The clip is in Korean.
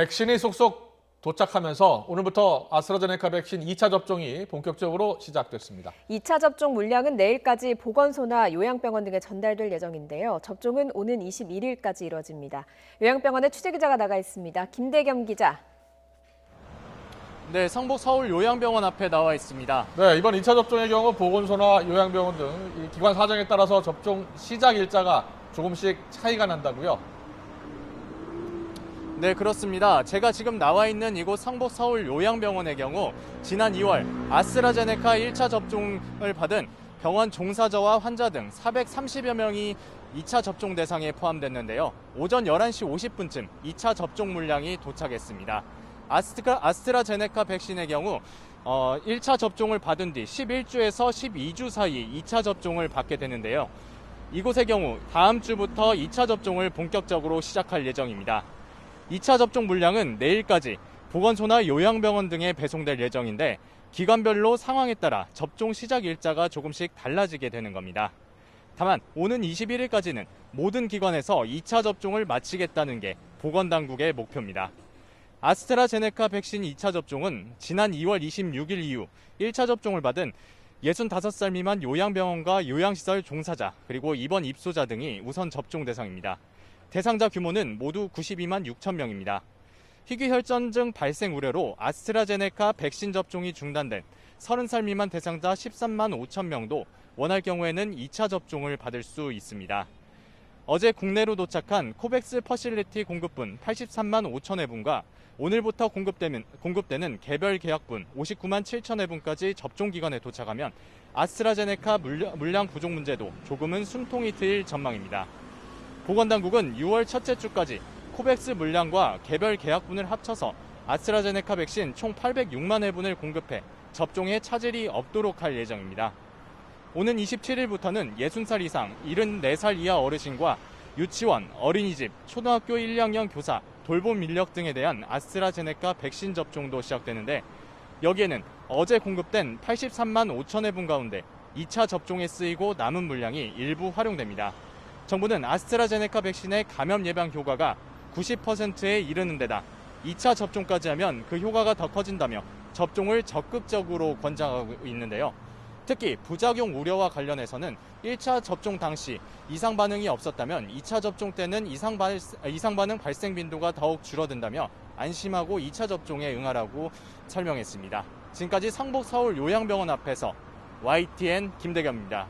백신이 속속 도착하면서 오늘부터 아스트라제네카 백신 2차 접종이 본격적으로 시작됐습니다. 2차 접종 물량은 내일까지 보건소나 요양병원 등에 전달될 예정인데요. 접종은 오는 21일까지 이뤄집니다. 요양병원에 취재기자가 나가 있습니다. 김대겸 기자. 네, 성북 서울 요양병원 앞에 나와 있습니다. 네, 이번 2차 접종의 경우 보건소나 요양병원 등 이 기관 사정에 따라서 접종 시작 일자가 조금씩 차이가 난다고요? 네, 그렇습니다. 제가 지금 나와 있는 이곳 성북 서울 요양병원의 경우 지난 2월 아스트라제네카 1차 접종을 받은 병원 종사자와 환자 등 430여 명이 2차 접종 대상에 포함됐는데요. 오전 11시 50분쯤 2차 접종 물량이 도착했습니다. 아스트라제네카 백신의 경우 1차 접종을 받은 뒤 11주에서 12주 사이 2차 접종을 받게 되는데요. 이곳의 경우 다음 주부터 2차 접종을 본격적으로 시작할 예정입니다. 2차 접종 물량은 내일까지 보건소나 요양병원 등에 배송될 예정인데 기관별로 상황에 따라 접종 시작 일자가 조금씩 달라지게 되는 겁니다. 다만 오는 21일까지는 모든 기관에서 2차 접종을 마치겠다는 게 보건당국의 목표입니다. 아스트라제네카 백신 2차 접종은 지난 2월 26일 이후 1차 접종을 받은 65살 미만 요양병원과 요양시설 종사자 그리고 입원 입소자 등이 우선 접종 대상입니다. 대상자 규모는 모두 92만 6천 명입니다. 희귀혈전증 발생 우려로 아스트라제네카 백신 접종이 중단된 30살 미만 대상자 13만 5천 명도 원할 경우에는 2차 접종을 받을 수 있습니다. 어제 국내로 도착한 코백스 퍼실리티 공급분 83만 5천 회분과 오늘부터 공급되는 개별 계약분 59만 7천 회분까지 접종 기간에 도착하면 아스트라제네카 물량 부족 문제도 조금은 숨통이 트일 전망입니다. 보건당국은 6월 첫째 주까지 코백스 물량과 개별 계약분을 합쳐서 아스트라제네카 백신 총 806만 회분을 공급해 접종에 차질이 없도록 할 예정입니다. 오는 27일부터는 60살 이상 74살 이하 어르신과 유치원, 어린이집, 초등학교 1, 2학년 교사, 돌봄 인력 등에 대한 아스트라제네카 백신 접종도 시작되는데 여기에는 어제 공급된 83만 5천 회분 가운데 2차 접종에 쓰이고 남은 물량이 일부 활용됩니다. 정부는 아스트라제네카 백신의 감염 예방 효과가 90%에 이르는 데다 2차 접종까지 하면 그 효과가 더 커진다며 접종을 적극적으로 권장하고 있는데요. 특히 부작용 우려와 관련해서는 1차 접종 당시 이상 반응이 없었다면 2차 접종 때는 이상 반응 발생 빈도가 더욱 줄어든다며 안심하고 2차 접종에 응하라고 설명했습니다. 지금까지 성북 서울 요양병원 앞에서 YTN 김대겸입니다.